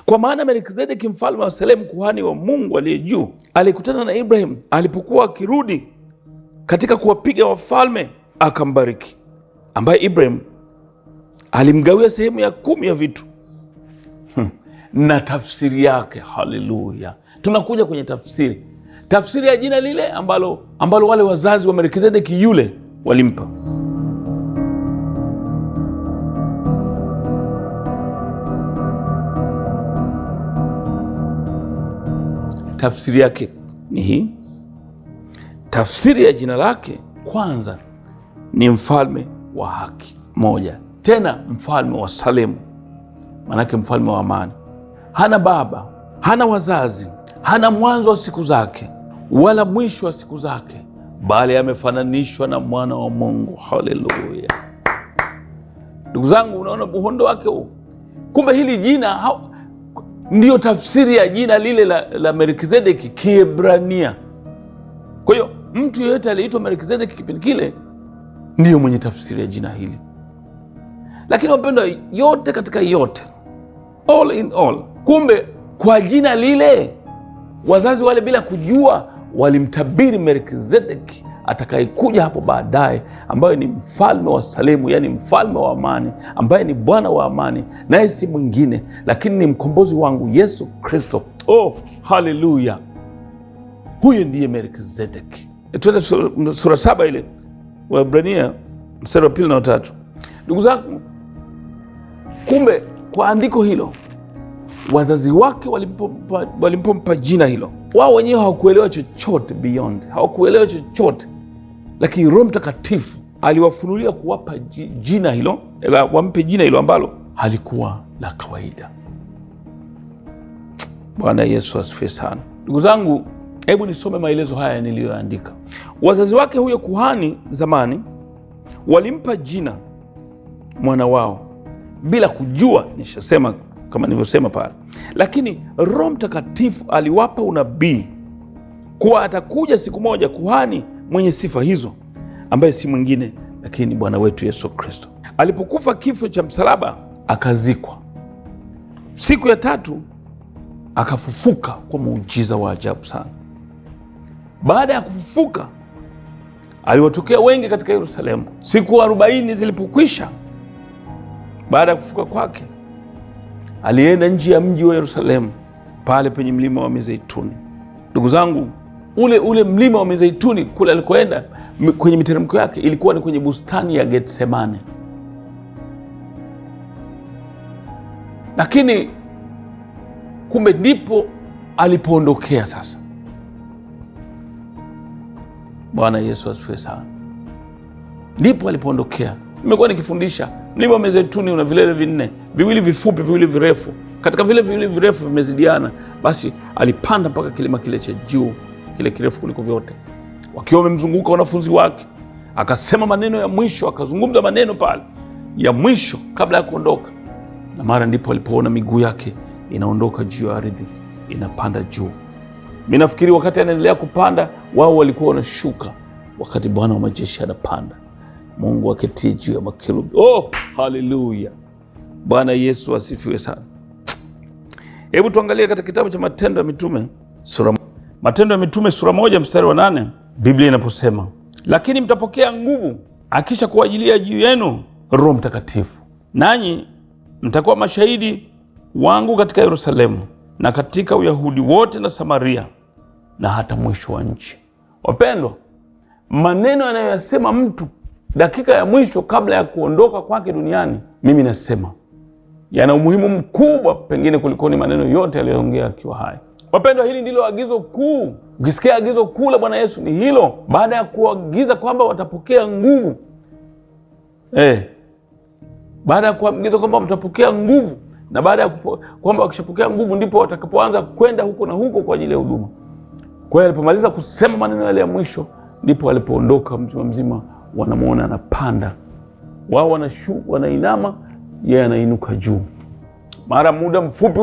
Kwa maana Melkizedeki mfalme wa Salemu, kuhani wa Mungu aliye juu, alikutana na Ibrahim alipokuwa akirudi katika kuwapiga wafalme, akambariki, ambaye Ibrahim alimgawia sehemu ya 10 ya vitu. Na tafsiri yake, haleluya, tunakuja kwenye tafsiri ya jina lile ambalo wale wazazi wa Melkizedeki yule walimpa. Tafsiri yake ni hii. Tafsiri ya jina lake kwanza ni mfalme wa haki, moja. Tena mfalme wa Salemu, manake mfalme wa amani. Hana baba, hana wazazi, hana mwanzo wa siku zake wala mwisho wa siku zake, bali amefananishwa na mwana wa Mungu. Haleluya! Ndugu zangu, unaona uhondo wake huu? Kumbe hili jina ndiyo tafsiri ya jina lile la Melkizedeki Kiebrania. Kwa hiyo mtu yeyote aliyeitwa Melkizedeki kipindi kile ndiyo mwenye tafsiri ya jina hili. Lakini wapendwa, yote katika yote, all in all, kumbe kwa jina lile wazazi wale bila kujua walimtabiri Melkizedeki atakayekuja hapo baadaye, ambaye ni mfalme wa Salemu, yani mfalme wa amani, ambaye ni Bwana wa amani, naye si mwingine lakini ni mkombozi wangu Yesu Kristo. Oh, haleluya! Huyu ndiye Melkizedeki. Tuende sura 7 ile Waebrania mstari wa 2 na 3. Ndugu zangu, kumbe kwa andiko hilo wazazi wake walipompa jina hilo, wao wenyewe hawakuelewa chochote beyond, hawakuelewa chochote, lakini Roho Mtakatifu aliwafunulia kuwapa jina hilo, wampe jina hilo ambalo halikuwa la kawaida. Bwana Yesu asifiwe sana. Ndugu zangu, hebu nisome maelezo haya niliyoandika. Wazazi wake huyo kuhani zamani walimpa jina mwana wao bila kujua, nishasema kama nilivyosema pale, lakini Roho Mtakatifu aliwapa unabii kuwa atakuja siku moja kuhani mwenye sifa hizo, ambaye si mwingine lakini Bwana wetu Yesu Kristo. Alipokufa kifo cha msalaba, akazikwa. Siku ya 3 akafufuka kwa muujiza wa ajabu sana. Baada ya kufufuka, aliwatokea wengi katika Yerusalemu. Siku 40 zilipokwisha baada ya kufufuka kwake, alienda nje ya mji wa Yerusalemu, pale penye mlima wa Mizeituni. Ndugu zangu, ule mlima wa Mizeituni kule alikoenda, kwenye miteremko yake ilikuwa ni kwenye bustani ya Getsemane. Lakini kumbe ndipo alipoondokea sasa. Bwana Yesu asifiwe sana. Ndipo alipoondokea. Nimekuwa nikifundisha mlima wa Mizeituni una vilele 4, viwili vifupi, viwili virefu. Katika vile viwili virefu vimezidiana, basi alipanda mpaka kilima kile cha juu, kile kirefu kuliko vyote, wakiwa wamemzunguka wanafunzi wake. Akasema maneno ya mwisho, akazungumza maneno pale ya mwisho kabla ya kuondoka, na mara ndipo alipoona miguu yake inaondoka juu ya ardhi, inapanda juu. Mimi nafikiri wakati anaendelea kupanda, wao walikuwa wanashuka, wakati Bwana wa majeshi anapanda, Mungu aketie juu ya makerubi. Oh, haleluya! Bwana Yesu asifiwe sana. Hebu tuangalie katika kitabu cha Matendo ya Mitume sura 1 mstari wa 8, Biblia inaposema, lakini mtapokea nguvu akisha kuajilia juu yenu Roho Mtakatifu, nanyi mtakuwa mashahidi wangu katika Yerusalemu na katika Uyahudi wote na Samaria na hata mwisho wa nchi. Wapendwa, maneno yanayoyasema mtu dakika ya mwisho kabla ya kuondoka kwake duniani, mimi nasema yana umuhimu mkubwa pengine kuliko ni maneno yote aliyoongea akiwa hai. Wapendwa, hili ndilo agizo kuu. Ukisikia agizo kuu la Bwana Yesu ni hilo, baada ya kuagiza kwamba watapokea nguvu. Baada ya kuagiza kwamba watapokea nguvu, na baada ya kwamba wakishapokea nguvu ndipo watakapoanza kwenda huko na huko kwa ajili ya huduma. Kwa hiyo alipomaliza kusema maneno yale ya mwisho, ndipo alipoondoka mzima, wanamuona anapanda. Wao wanainama, yeye anainuka juu. Mara muda mfupi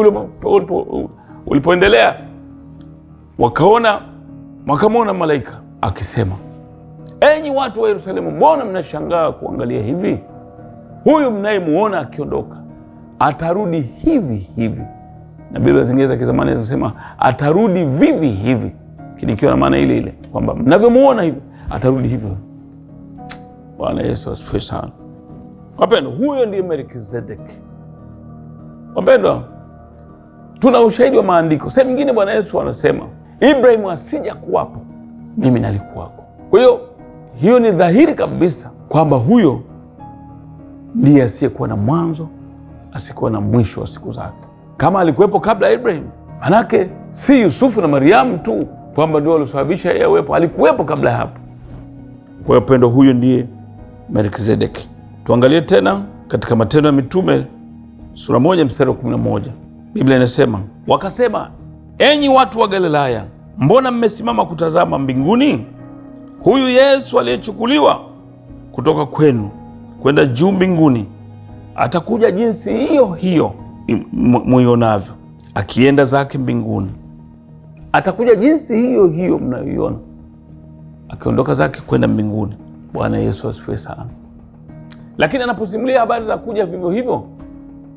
ulipoendelea, wakamwona malaika akisema, enyi watu wa Yerusalemu, mbona mnashangaa kuangalia hivi? Huyu mnayemuona akiondoka atarudi hivi hivi na Biblia zingine za kizamani zinasema atarudi vivi hivi, kikiwa na maana ile ile kwamba mnavyomuona hivi atarudi hivyo. Bwana Yesu asifiwe sana. Wapendwa, huyo ndiye Melkizedeki. Wapendwa, tuna ushahidi wa maandiko. Sehemu nyingine Bwana Yesu anasema Ibrahimu asija kuwapo, mimi nalikuwako. Kwa hiyo ni dhahiri kabisa kwamba huyo ndiye asiyekuwa na mwanzo, asiyekuwa na mwisho wa siku zake. Kama alikuwepo kabla ya Ibrahimu, manake si Yusufu na Mariamu tu kwamba ndio walisababisha yeye awepo, alikuwepo kabla ya hapo. Kwa hiyo pendo, huyo ndiye Melkizedeki. Tuangalie tena katika Matendo ya Mitume sura 1 mstari wa 11. Biblia inasema, wakasema, enyi watu wa Galilaya, mbona mmesimama kutazama mbinguni? Huyu Yesu aliyechukuliwa kutoka kwenu kwenda juu mbinguni atakuja jinsi hiyo hiyo muionavyo, akienda zake mbinguni. Atakuja jinsi hiyo hiyo mnayoiona, akiondoka zake kwenda mbinguni. Bwana Yesu asifiwe sana. Lakini anaposimulia habari za kuja vivyo hivyo,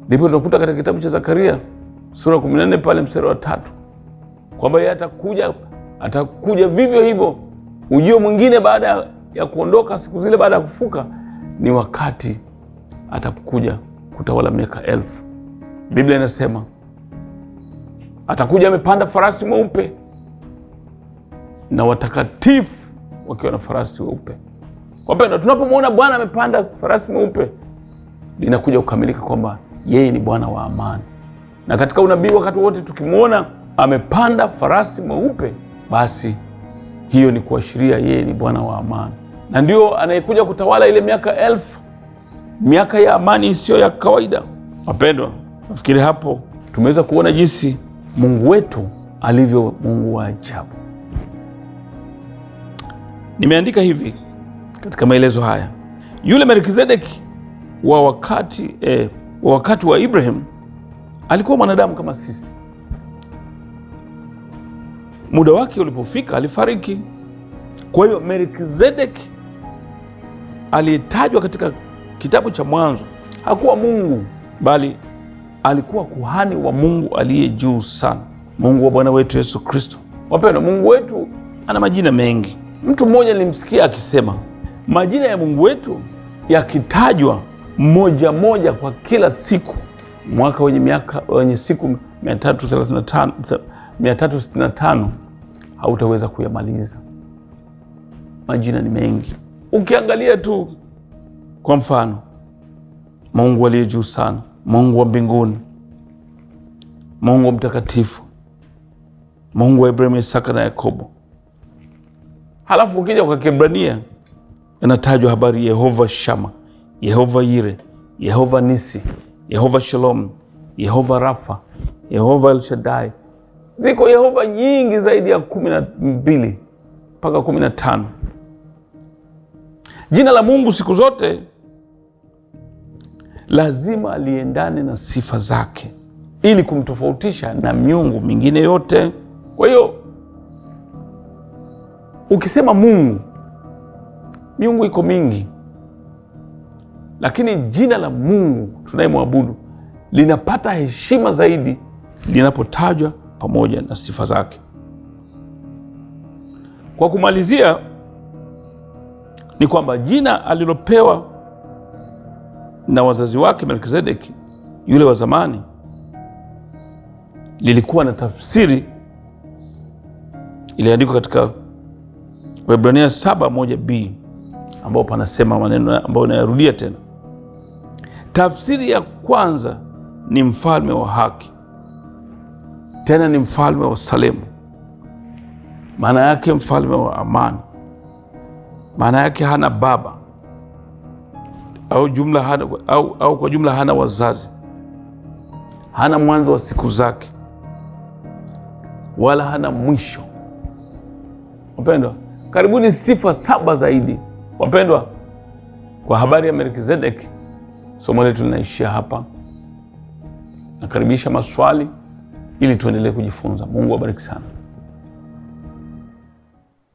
ndipo tunakuta katika kitabu cha Zakaria sura 14 pale mstari wa 3 kwamba yeye atakuja vivyo hivyo. Ujio mwingine baada ya kuondoka siku zile, baada ya kufuka, ni wakati atakuja kutawala miaka 1000. Biblia inasema atakuja amepanda farasi mweupe na watakatifu wakiwa na farasi weupe. Wapendwa, tunapomwona Bwana amepanda farasi mweupe, linakuja kukamilika kwamba yeye ni Bwana wa amani. Na katika unabii, wakati wote tukimwona amepanda farasi mweupe, basi hiyo ni kuashiria yeye ni Bwana wa amani, na ndio anayekuja kutawala ile miaka 1000, miaka ya amani isiyo ya kawaida. Wapendwa, nafikiri hapo tumeweza kuona jinsi Mungu wetu alivyo Mungu wa ajabu. Nimeandika hivi katika maelezo haya, yule Melkizedeki wa wakati wa Ibrahim alikuwa mwanadamu kama sisi. Muda wake ulipofika alifariki. Kwa hiyo Melkizedeki aliyetajwa katika kitabu cha Mwanzo hakuwa Mungu, bali alikuwa kuhani wa Mungu aliye juu sana, Mungu wa Bwana wetu Yesu Kristo. Wapendwa, Mungu wetu ana majina mengi. Mtu mmoja nilimsikia akisema majina ya Mungu wetu yakitajwa moja moja kwa kila siku, mwaka wenye siku 365 hautaweza kuyamaliza. Majina ni mengi. Ukiangalia tu kwa mfano, Mungu aliye juu sana, Mungu wa mbinguni, Mungu wa mtakatifu, Mungu wa Ibrahimu, Isaka na Yakobo. Halafu ukija kwa Kiebrania inatajwa habari Yehova Shama, Yehova Yire, Yehova Nisi, Yehova Shalom, Yehova Rafa, Yehova El Shaddai. Ziko Yehova nyingi zaidi ya 12 mpaka 15. Jina la Mungu siku zote lazima liendane na sifa zake ili kumtofautisha na miungu mingine yote. Kwa hiyo ukisema Mungu, miungu iko mingi, lakini jina la Mungu tunayemwabudu linapata heshima zaidi linapotajwa pamoja na sifa zake. Kwa kumalizia, ni kwamba jina alilopewa na wazazi wake Melkizedeki yule wa zamani lilikuwa na tafsiri iliandikwa katika Waebrania 7:1b, ambao panasema maneno ambayo nayarudia tena. Tafsiri ya kwanza ni mfalme wa haki, tena ni mfalme wa Salemu. Maana yake mfalme wa amani. Maana yake hana baba au kwa jumla hana wazazi, hana mwanzo wa siku zake, wala hana mwisho. Wapendwa, karibuni sifa 7 zaidi. Wapendwa, kwa habari ya Melkizedeki somo letu linaishia hapa. Nakaribisha maswali ili tuendelee kujifunza. Mungu awabariki sana.